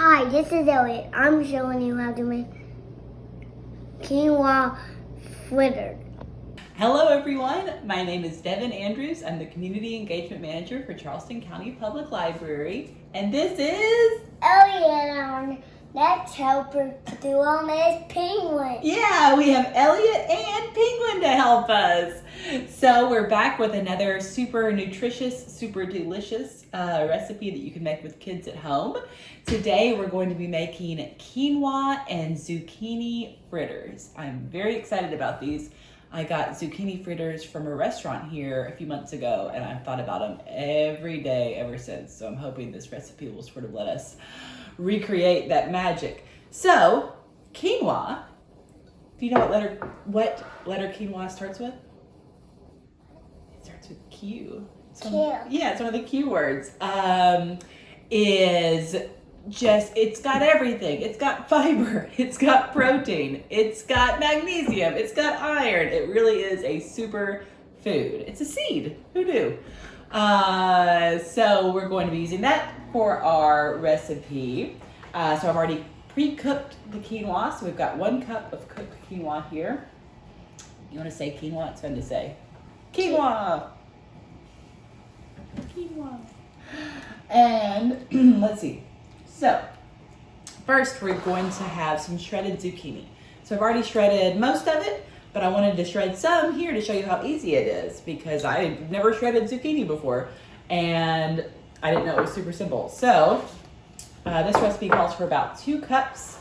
Hi, this is Elliot. I'm showing you how to make quinoa fritters. Hello everyone, my name is Devon Andrews. I'm the Community Engagement Manager for Charleston County Public Library. And this is... Elliot, let's help her do on this penguin. Yeah, we have Elliot and Penguin to help us. So we're back with another super nutritious, super delicious recipe that you can make with kids at home. Today we're going to be making quinoa and zucchini fritters. I'm very excited about these. I got zucchini fritters from a restaurant here a few months ago, and I've thought about them every day ever since. So I'm hoping this recipe will sort of let us recreate that magic. So, quinoa, do you know what letter quinoa starts with? It starts with Q. Yeah, it's one of the Q words. It's got everything. It's got fiber, it's got protein, it's got magnesium, it's got iron. It really is a super food. It's a seed, who knew? So we're going to be using that for our recipe. So I've already pre-cooked the quinoa. So we've got 1 cup of cooked quinoa here. You want to say quinoa? It's fun to say. Quinoa! Quinoa. And let's see. So, first we're going to have some shredded zucchini. So I've already shredded most of it, but I wanted to shred some here to show you how easy it is because I've never shredded zucchini before and I didn't know it was super simple. So, this recipe calls for about 2 cups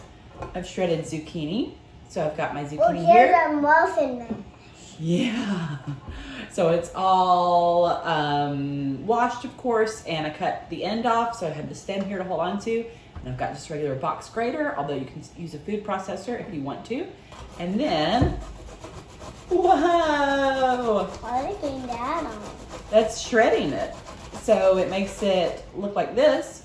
of shredded zucchini. So I've got my zucchini here. Here's a muffin mash. Yeah. So it's all washed, of course, and I cut the end off, so I have the stem here to hold on to. And I've got just a regular box grater, although you can use a food processor if you want to. And then, whoa! Why are they getting that on? That's shredding it. So it makes it look like this.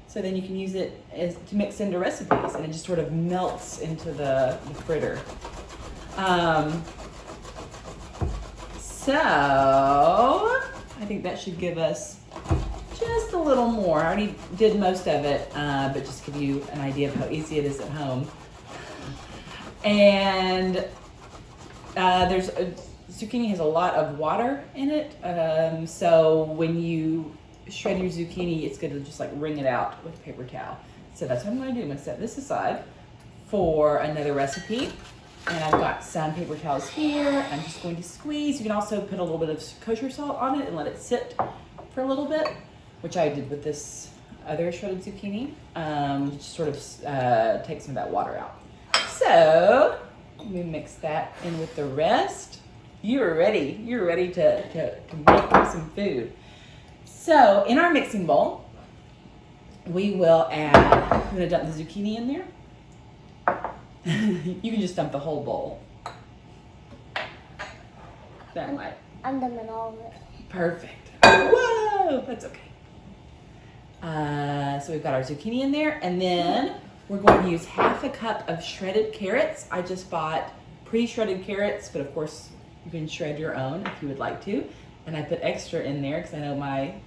So then you can use it to mix into recipes, and it just sort of melts into the fritter. So, I think that should give us just a little more. I already did most of it, but just give you an idea of how easy it is at home. And zucchini has a lot of water in it, so when you shred your zucchini, it's good to just like wring it out with a paper towel. So that's what I'm going to do. I'm going to set this aside for another recipe. And I've got some paper towels here. I'm just going to squeeze. You can also put a little bit of kosher salt on it and let it sit for a little bit, which I did with this other shredded zucchini. Just sort of take some of that water out. So let me mix that in with the rest. You're ready. You're ready to make some food. So in our mixing bowl, we will add, I'm going to dump the zucchini in there. You can just dump the whole bowl. That might. I'm dumping all of it. Perfect. Whoa, that's okay. So we've got our zucchini in there, and then we're going to use 1/2 cup of shredded carrots. I just bought pre-shredded carrots, but of course you can shred your own if you would like to. And I put extra in there because I know my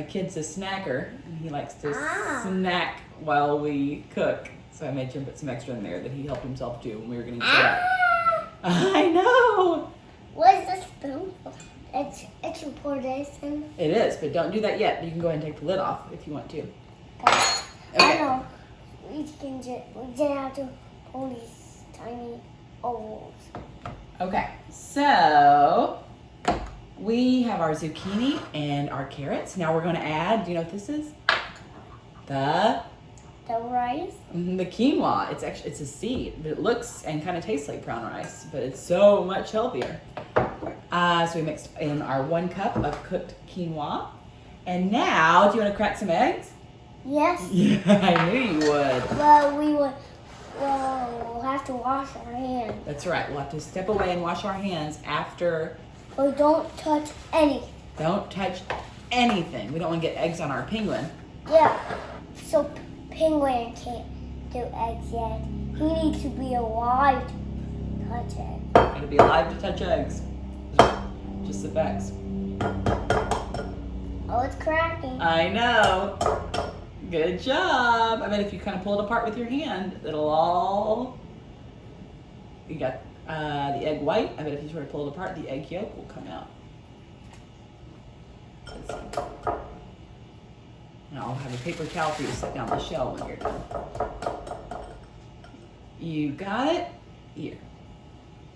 kid's a snacker, and he likes to snack while we cook. So I made sure to put some extra in there that he helped himself do when we were getting set up. I know. What is this spoon for? It's for this in. It is, but don't do that yet. You can go ahead and take the lid off if you want to. Okay. I know. We just have to pull these tiny ovals. Okay, so we have our zucchini and our carrots. Now we're going to add, do you know what this is? The rice? The quinoa. It's a seed, but it looks and kind of tastes like brown rice, but it's so much healthier. So we mixed in our 1 cup of cooked quinoa. And now, do you want to crack some eggs? Yes. Yeah, I knew you would. Well, we'll have to wash our hands. That's right. We'll have to step away and wash our hands after. But don't touch anything. Don't touch anything. We don't want to get eggs on our penguin. Yeah. So penguin can't do eggs yet. He needs to be alive to touch eggs. Got to be alive to touch eggs. Just the facts. Oh, it's cracking. I know. Good job. I bet if you kind of pull it apart with your hand, it'll all. You got the egg white. I bet if you sort of pull it apart, the egg yolk will come out. Let's see. And I'll have a paper towel for you to set down the shell when you're done. You got it? Here.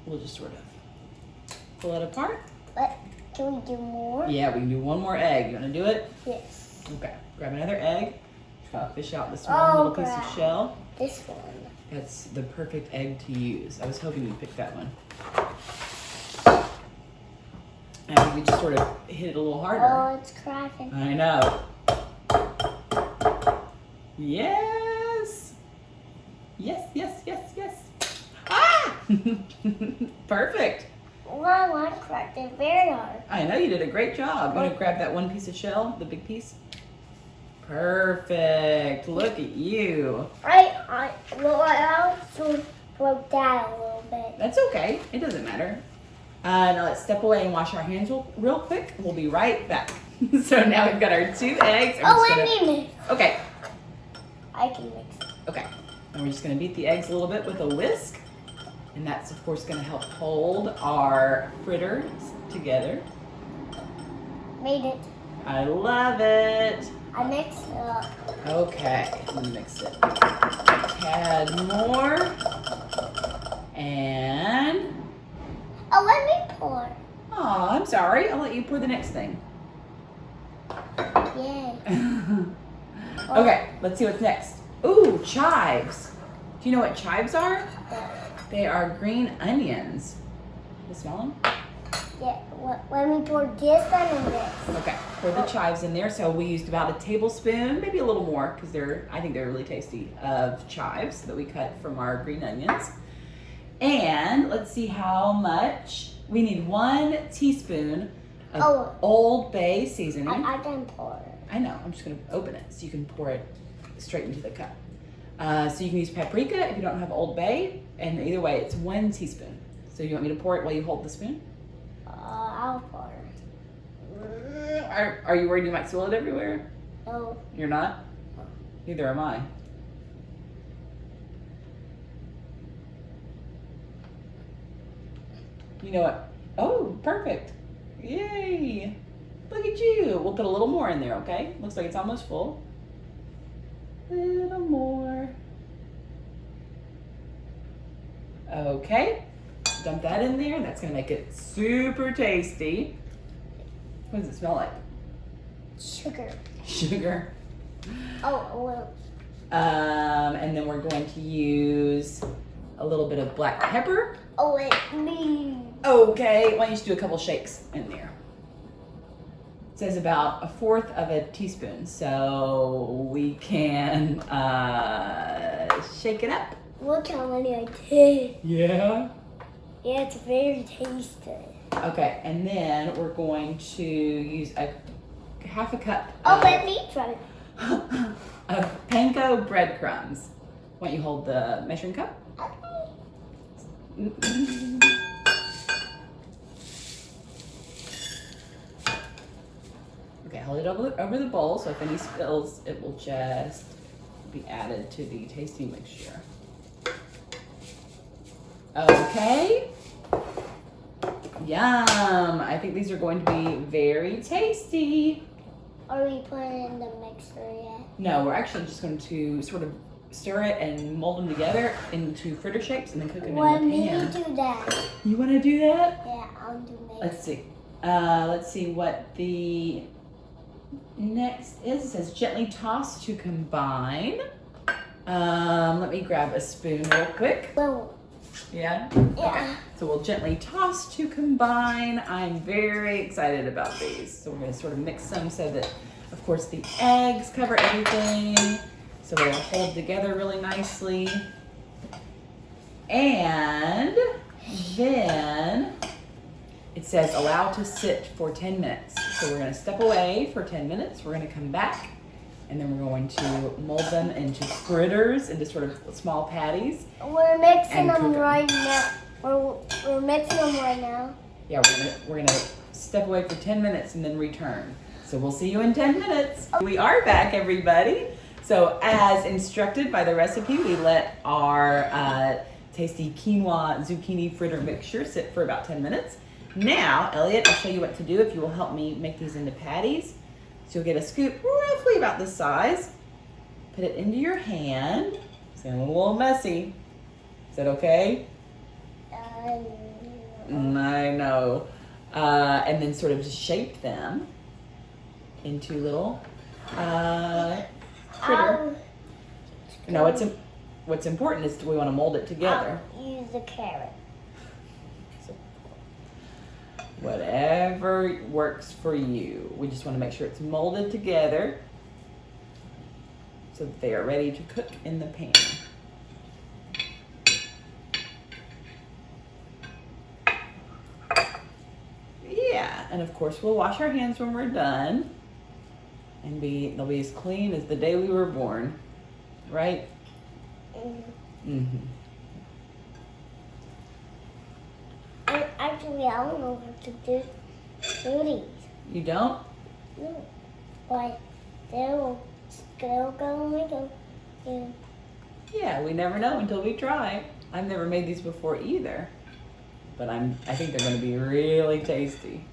We'll just sort of pull it apart. But can we do more? Yeah, we can do one more egg. You want to do it? Yes. Okay. Grab another egg. Fish out this one little piece of shell. This one. That's the perfect egg to use. I was hoping you'd pick that one. And we just sort of hit it a little harder. Oh, it's cracking. I know. Yes. Yes, yes, yes, yes. Ah! Perfect. Wow, I cracked it very hard. I know you did a great job. You want to grab that one piece of shell, the big piece? Perfect. Look at you. I also broke that a little bit. That's okay. It doesn't matter. Now let's step away and wash our hands real quick. We'll be right back. So now we've got our 2 eggs. Let me mix. Okay. I can mix. Okay. And we're just going to beat the eggs a little bit with a whisk. And that's, of course, going to help hold our fritters together. Made it. I love it. I mixed it up. Okay, let me mix it. A tad more. And... Oh, let me pour. Oh, I'm sorry. I'll let you pour the next thing. Yay. Okay, let's see what's next. Ooh, chives. Do you know what chives are? They are green onions. You smell them? Yeah, let me pour this one and this. Okay, pour the chives in there. So we used about a tablespoon, maybe a little more, because I think they're really tasty, of chives that we cut from our green onions. And let's see how much. We need 1 teaspoon of Old Bay seasoning. I can pour it. I know, I'm just gonna open it so you can pour it straight into the cup. So you can use paprika if you don't have Old Bay, and either way, it's 1 teaspoon. So you want me to pour it while you hold the spoon? I'll pour it. Are you worried you might spill it everywhere? No. You're not? Neither am I. You know what? Oh, perfect. Yay. Look at you. We'll put a little more in there, okay? Looks like it's almost full. A little more. Okay. Dump that in there. That's going to make it super tasty. What does it smell like? Sugar. Sugar. Oh, well. And then we're going to use a little bit of black pepper. Oh, it me. Okay, why don't you just do a couple shakes in there? It says about 1/4 of a teaspoon, so we can shake it up. Look how many I did. Yeah? Yeah, it's very tasty. Okay, and then we're going to use a 1/2 cup Let me try. of panko breadcrumbs. Why don't you hold the measuring cup? Okay, hold it over the bowl so if any spills, it will just be added to the tasty mixture. Okay. Yum. I think these are going to be very tasty. Are we putting in the mixer yet? No, we're actually just going to sort of stir it and mold them together into fritter shapes and then cook them in the pan. Let me do that. You want to do that? Yeah, I'll do that. Let's see. Let's see what the next is. It says gently toss to combine. Let me grab a spoon real quick. Well, Yeah? yeah. Okay. So we'll gently toss to combine. I'm very excited about these. So we're going to sort of mix them so that, of course, the eggs cover everything. So they'll hold together really nicely. And then it says allow to sit for 10 minutes. So we're going to step away for 10 minutes. We're going to come back. And then we're going to mold them into fritters, into sort of small patties. We're mixing And cook them 'em. right now. We're mixing them right now. Yeah, we're gonna step away for 10 minutes and then return. So we'll see you in 10 minutes. We are back, everybody. So as instructed by the recipe, we let our tasty quinoa zucchini fritter mixture sit for about 10 minutes. Now, Elliot, I'll show you what to do if you will help me make these into patties. So you'll get a scoop roughly about this size. Put it into your hand. It's getting a little messy. Is that okay? I know. And then sort of just shape them into little fritter. Now what's important is we want to mold it together. I'll use a carrot. Whatever works for you. We just want to make sure it's molded together so that they are ready to cook in the pan. Yeah, and of course we'll wash our hands when we're done, and they'll be as clean as the day we were born, right? Mm-hmm. Actually, I don't know how to do these. You don't? No. But they'll go. Yeah. Yeah, we never know until we try. I've never made these before either, but I think they're going to be really tasty.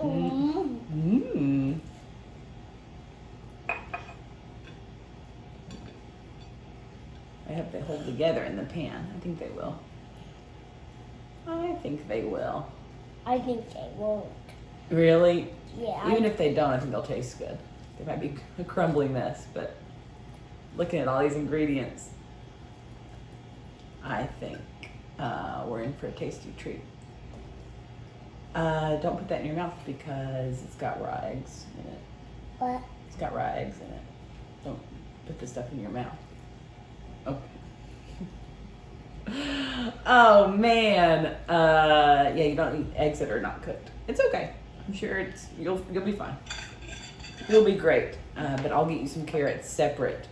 Mmm. I hope they hold together in the pan. I think they will. I think they will. I think they won't. Really? Yeah. Even if they don't, I think they'll taste good. They might be a crumbly mess, but looking at all these ingredients, I think we're in for a tasty treat. Don't put that in your mouth because it's got raw eggs in it. What? It's got raw eggs in it. Don't put this stuff in your mouth. Okay. Oh man. Yeah, you don't eat eggs that are not cooked. It's okay. I'm sure you'll be fine. You'll be great. But I'll get you some carrots separate.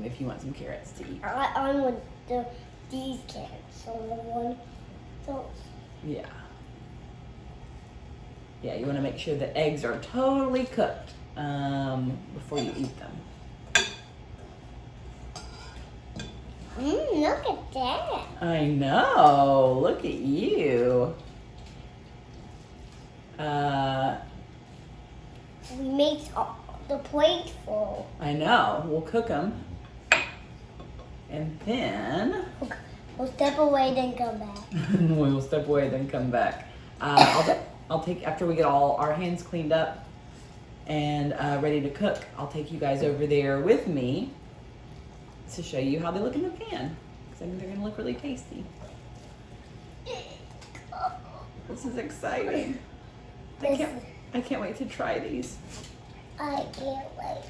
If you want some carrots to eat. I want these carrots on the one. Those. Yeah. Yeah, you want to make sure the eggs are totally cooked before you eat them. Look at that. I know. Look at you. We made the plate full. I know. We'll cook them. And then... We'll step away, then come back. We'll step away, then come back. I'll take, after we get all our hands cleaned up and ready to cook, I'll take you guys over there with me to show you how they look in the pan. Because I think they're going to look really tasty. This is exciting. I can't wait to try these. I can't wait.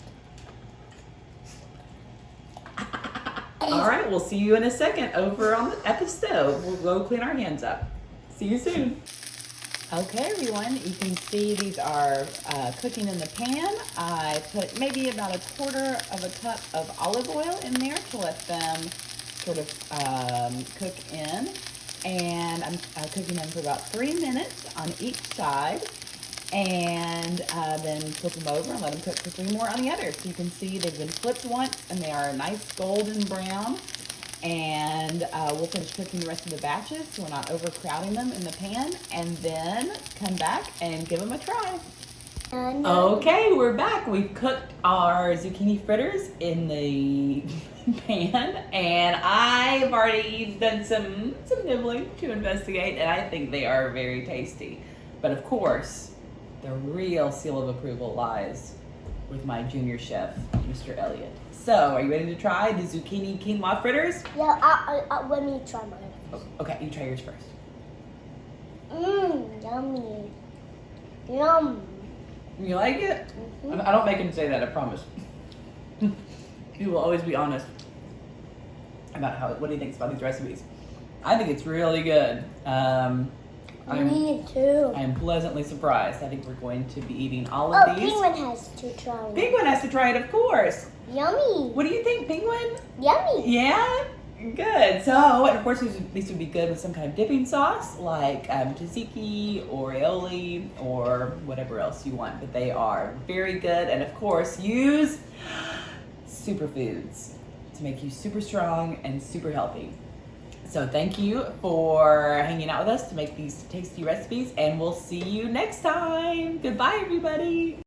All right, we'll see you in a second over at the stove. We'll go clean our hands up. See you soon. Okay, everyone, you can see these are cooking in the pan. I put maybe about 1/4 of a cup of olive oil in there to let them sort of cook in. And I'm cooking them for about 3 minutes on each side. And then flip them over and let them cook for 3 more on the other. So you can see they've been flipped once and they are a nice golden brown. And we'll finish cooking the rest of the batches so we're not overcrowding them in the pan. And then come back and give them a try. Okay, we're back. We've cooked our zucchini fritters in the pan. And I've already done some nibbling to investigate. And I think they are very tasty. But of course, the real seal of approval lies with my junior chef, Mr. Elliot. So, are you ready to try the zucchini quinoa fritters? Yeah, let me try mine. Oh, okay, you try yours first. Yummy. Yum. You like it? Mm-hmm. I don't make him say that, I promise. He will always be honest about what he thinks about these recipes. I think it's really good. Me too. I am pleasantly surprised. I think we're going to be eating all of these. Penguin has to try it. Penguin has to try it, of course. Yummy. What do you think, Penguin? Yummy. Yeah? Good. So, and of course, these would be good with some kind of dipping sauce like tzatziki or aioli or whatever else you want. But they are very good. And of course, use superfoods to make you super strong and super healthy. So thank you for hanging out with us to make these tasty recipes, and we'll see you next time. Goodbye, everybody.